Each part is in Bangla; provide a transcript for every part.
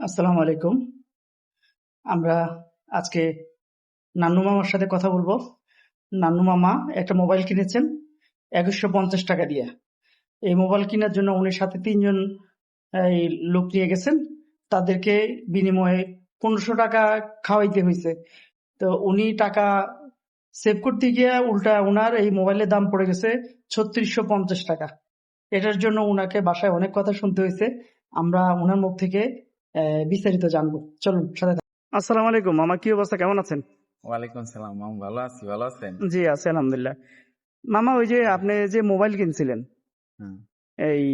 আসসালামু আলাইকুম। আমরা আজকে নান্নু মামার সাথে কথা বলবো। নান্নু মামা একটা মোবাইল কিনেছেন 2150 টাকা দিয়ে। এই মোবাইল কেনার জন্য উনি সাথে 3 জন এই লোক নিয়ে গেছেন। তাদেরকে বিনিময়ে 1500 টাকা খাওয়াইতে হয়েছে। তো উনি টাকা সেভ করতে গিয়ে উল্টা উনার এই মোবাইলের দাম পড়ে গেছে 3650 টাকা। এটার জন্য উনাকে বাসায় অনেক কথা শুনতে হয়েছে। আমরা উনার মুখ থেকে বিস্তারিত জানবো। চলুন সাথে থাকুন। আসসালামু আলাইকুম মামা, কি অবস্থা, কেমন আছেন? ওয়ালাইকুম সালাম, আমি ভালো আছি। ভালো আছেন? জি আছি আলহামদুলিল্লাহ। মামা, ওই যে আপনি যে মোবাইল কিনছিলেন, হুম। এই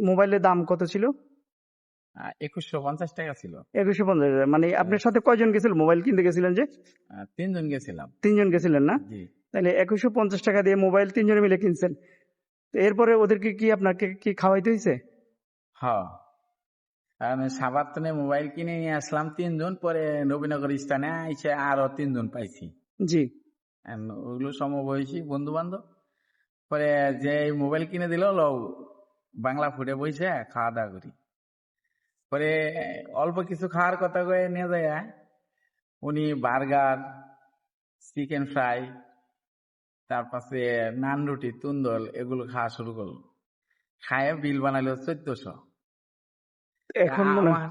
মোবাইলের দাম কত ছিল? 2150 টাকা ছিল। 2150, মানে আপনার সাথে কয়জন গেছিল মোবাইল কিনতে গেছিলেন যে? 3 জন গেছিলাম। 3 জন গেছিলেন না? জি। তাহলে 2150 টাকা দিয়ে মোবাইল 3 জনে মিলে কিনছেন। তো এরপরে ওদেরকে কি আপনাকে কি খাওয়াইতে হয়েছে? হ্যাঁ, আমি সাবাতনে মোবাইল কিনে নিয়ে আসলাম 3 জন, পরে নবীনগর স্থানে এসে আরো 3 জন পাইছি। জি। ওগুলো সমবয়সী বন্ধু বান্ধব। পরে যে মোবাইল কিনে দিল বাংলা ফুটে বসে খাওয়া দাওয়া করি। পরে অল্প কিছু খাওয়ার কথা কয়ে নিয়ে যায় উনি বার্গার, চিকেন ফ্রাই, তারপরে নান রুটি, তুন্দল এগুলো খাওয়া শুরু করলো। খায় বিল বানালো 1400। এখন মনে আমার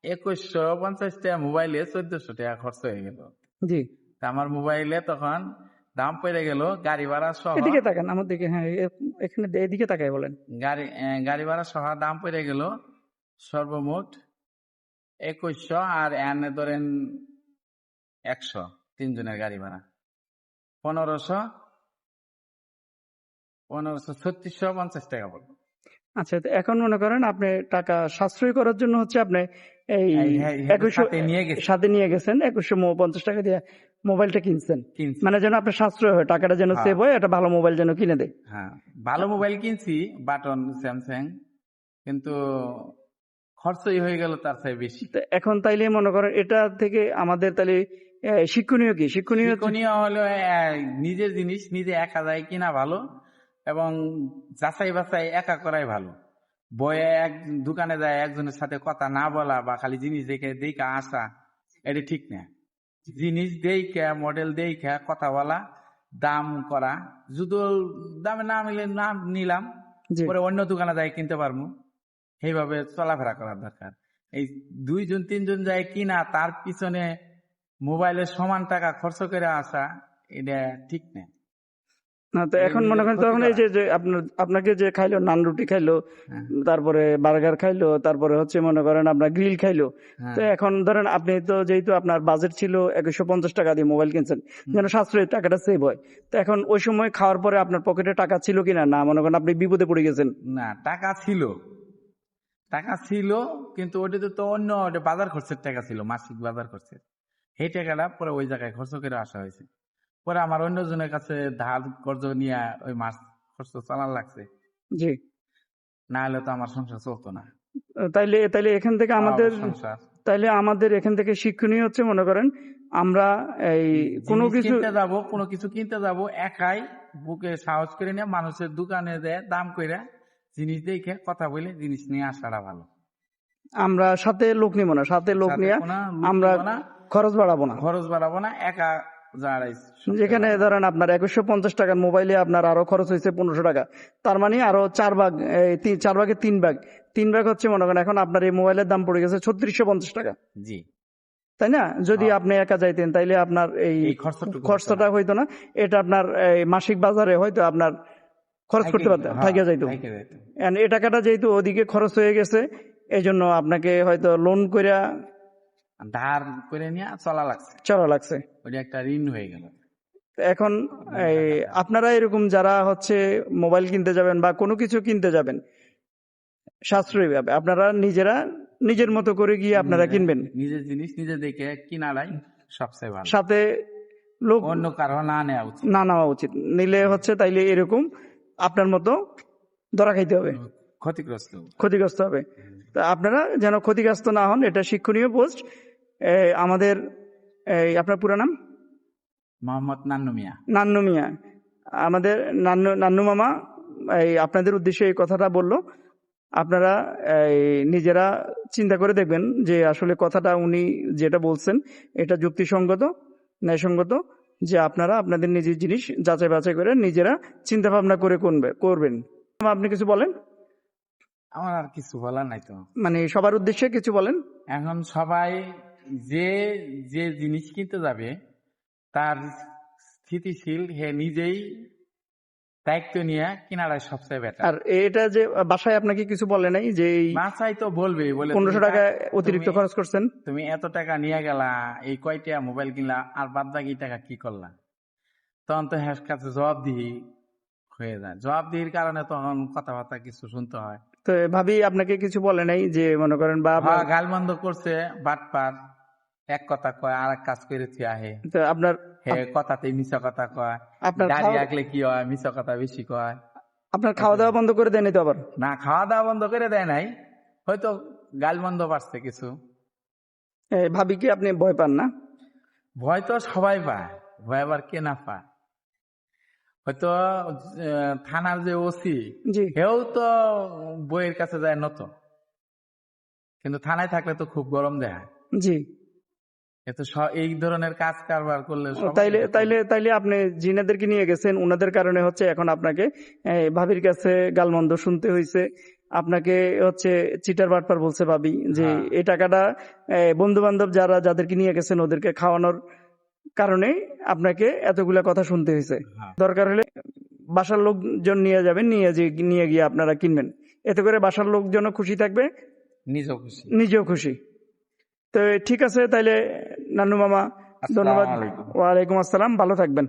2150 টাকা মোবাইলে 1400 টাকা খরচ হয়ে গেল। জি। আমার মোবাইলে তখন দাম পড়ে গেল গাড়ি ভাড়া সহ। এদিকে তাকান আমার দিকে, হ্যাঁ এখানে এদিকে তাকাই বলেন। গাড়ি ভাড়া সহ দাম পড়ে গেল সর্বমোট 2100, আর এনে ধরেন 100, 3 জনের গাড়ি ভাড়া 1500, 3650 টাকা পড়লো। আচ্ছা, তো এখন মনে করেন আপনি টাকা সাশ্রয় করার জন্য হচ্ছে আপনি এই সাথে নিয়ে গেছেন 2150 টাকা দিয়ে মোবাইলটা কিনছেন, মানে যেন আপনার সাশ্রয় হয়, টাকাটা যেন সেভ হয়, একটা ভালো মোবাইল যেন কিনে দেয়। হ্যাঁ, ভালো মোবাইল কিনছি, বাটন স্যামসাং, কিন্তু খরচই হয়ে গেল তার চেয়ে বেশি। এখন তাইলে মনে করেন এটা থেকে আমাদের তাহলে শিক্ষণীয় কি? শিক্ষণীয় হলো নিজের জিনিস নিজে একা যায় কিনা ভালো, এবং যাচাই বাছাই একা করাই ভালো। বয়ে এক দোকানে যায় একজনের সাথে কথা না বলা বা খালি জিনিস দেখে আসা, এটা ঠিক না। জিনিস দেখে, মডেল দেখে কথা বলা, দাম করা, যদি দামে না মিলে না নিলাম, পরে অন্য দোকানে যাই কিনতে পারবো। এইভাবে চলাফেরা করার দরকার। এই 2 জন 3 জন যায় কিনা তার পিছনে মোবাইলের সমান টাকা খরচ করে আসা, এটা ঠিক না। না, তো এখন মনে করেন তখন এই যে আপনাকে যে খাইলো নান রুটি খাইলো, তারপরে বার্গার খাইলো, তারপরে হচ্ছে মনে করেন আপনার গ্রিল খাইলো, তো এখন ধরেন আপনি তো যেহেতু আপনার বাজেট ছিল 2150 টাকা দিয়ে মোবাইল কিনছেন, যেন সাশ্রয়ী টাকাটা সেভ হয়, তো এখন ওই সময় খাওয়ার পরে আপনার পকেটে টাকা ছিল কিনা, না মনে করেন আপনি বিপদে পড়ে গেছেন? না, টাকা ছিল, কিন্তু ওটাতে তো অন্য বাজার খরচের টাকা ছিল, মাসিক বাজার খরচের। সেই টাকাটা পরে ওই জায়গায় খরচ করে আসা হয়েছে। পরে আমার অন্যজনের কাছে ধার কর্জ নিয়ে ওই মাস খরচ চালান লাগছে। জি। না হলে তো আমার সংসার চলতো না। তাইলে এখান থেকে আমাদের এখান থেকে শিক্ষণীয় হচ্ছে মনে করেন আমরা এই কোনো কিছু কিনতে যাব একাই বুকে সাহস করে নিয়ে মানুষের দোকানে দেয় দাম করে জিনিস দেখে কথা বলে জিনিস নিয়ে আসাটা ভালো। আমরা সাথে লোক নিব না, সাথে লোক নিয়ে আমরা খরচ বাড়াবো না, একা যেখানে ধরেন আপনার 2150 টাকার মোবাইলে আপনার আরো খরচ হয়েছে 1500 টাকা, তার মানে আরো 4 ভাগের 3 ভাগ হচ্ছে মনে করেন এখন আপনার এই মোবাইলের দাম পড়ে গেছে 3650 টাকা। জি, তাই না? যদি আপনি একা যাইতেন তাইলে আপনার এই খরচটা হইতো না, এটা আপনার মাসিক বাজারে হয়তো আপনার খরচ করতে পারতেন, থাইকা যাইতো। এই টাকাটা যেহেতু ওদিকে খরচ হয়ে গেছে, এই জন্য আপনাকে হয়তো লোন করে ধার করে নিয়ে চলা লাগছে, ওটা একটা ঋণ হয়ে গেল। এখন আপনারা এরকম যারা হচ্ছে মোবাইল কিনতে যাবেন বা কোনো কিছু কিনতে যাবেন সাশ্রয়ী ভাবে, আপনারা নিজের মতো করে গিয়ে আপনারা কিনবেন, নিজের জিনিস নিজে দেখে কিনালাই সবচেয়ে ভালো। সাথে লোক অন্য কারো না নেওয়া উচিত। নিলে হচ্ছে তাইলে এরকম আপনার মতো ধরা খাইতে হবে, ক্ষতিগ্রস্ত হবে। তা আপনারা যেন ক্ষতিগ্রস্ত না হন, এটা শিক্ষণীয় পোস্ট। আমাদের আপনার পুরো নাম? মোহাম্মদ নান্নু মিয়া। আমাদের নান্নু মামা আপনাদের উদ্দেশ্যে এই কথাটা বললো। আপনারা নিজেরা চিন্তা করে দেখবেন যে আসলে কথাটা উনি যেটা বলছেন এটা যুক্তিসঙ্গত, ন্যায়সঙ্গত, যে আপনারা আপনাদের নিজের জিনিস যাচাই বাছাই করে নিজেরা চিন্তা ভাবনা করে করবেন। আপনি কিছু বলেন, আমার আর কিছু বলার নাই তো। মানে সবার উদ্দেশ্যে কিছু বলেন। এখন সবাই যে যে জিনিস কিনতে যাবে তার স্থিতিশীল হে নিজেই দায়িত্ব নিয়ে কিনাটাই সবচেয়ে বেটার। আর এটা যে বাসায় আপনাকে কিছু বলে নাই যে এই বাসায় তো বলবেই, বলে 1500 টাকা অতিরিক্ত খরচ করছেন, তুমি এত টাকা নিয়ে গেলা, এই কয়টা মোবাইল কিনলা, আর বাদ বাকি টাকা কি করলা? তখন তো হ্যাঁ কাছে জবাবদিহি হয়ে যায়। জবাবদিহির কারণে তখন কথাবার্তা কিছু শুনতে হয়। তো ভাবি আপনাকে কিছু বলে নাই যে মনে করেন বা আপনার গালমন্দ করছে, বাটপার, এক কথা কয় আর এক কাজ করে আহে, তো আপনার হে কথাতে মিছা কথা কয়, আপনার দাঁড়িয়ে রাখলে কি হয়, মিছা কথা বেশি কয়। আপনার খাওয়া দাওয়া বন্ধ করে দেয়নি তো আবার? না, খাওয়া দাওয়া বন্ধ করে দেয় নাই, হয়তো গালমন্দ পারছে কিছু। ভাবি কি আপনি ভয় পান না? ভয় তো সবাই পায়, ভয় আবার কে না পায়। হয়তো থানার যে ওসি, জি হেও তো বইয়ের কাছে যায় নত, কিন্তু থানায় থাকলে তো খুব গরম দেয়। জি। এত এই ধরনের কাজ কারবার করলে তাইলে তাইলে তাইলে আপনি জিনাদেরকে নিয়ে গেছেন, উনাদের কারণে হচ্ছে এখন আপনাকে ভাবির কাছে গালমন্দ শুনতে হয়েছে, আপনাকে হচ্ছে চিটার বাটপার বলছে ভাবি, যে এই টাকাটা বন্ধু বান্ধব যাদেরকে নিয়ে গেছেন ওদেরকে খাওয়ানোর কারণে আপনাকে এতগুলা কথা শুনতে হয়েছে। দরকার হলে বাসার লোকজন নিয়ে যাবেন, নিয়ে গিয়ে আপনারা কিনবেন, এতে করে বাসার লোকজনও খুশি থাকবে, নিজেও খুশি। তো ঠিক আছে, তাইলে নান্নু মামা ধন্যবাদ। ওয়ালাইকুম আসসালাম, ভালো থাকবেন।